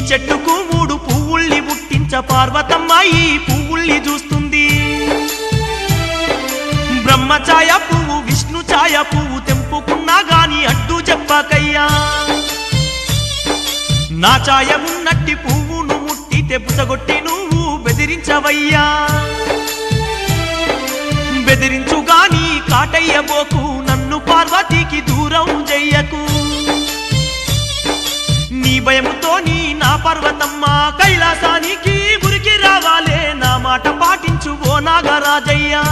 చెట్టుకు 3 పువ్వుల్ని పుట్టించ పార్వతమ్మ ఈ పువ్వుల్ని చూస్తుంది బ్రహ్మఛాయ పువ్వు విష్ణు ఛాయ పువ్వు తెంపుకున్నా గాని అడ్డు చెప్పకయ్యా నా ఛాయమున్నట్టి పువ్వును ముట్టితే బుసగొట్టి నువ్వు బెదిరించవయ్యా బెదిరించుగాని కాటయ్యబోకు నన్ను పార్వతికి దూరం చెయ్యకు నీ భయముతో నా పర్వతమ్మ కైలాసానికి ఉరికి రావాలే నా మాట పాటించు ఓ నాగరాజయ్యా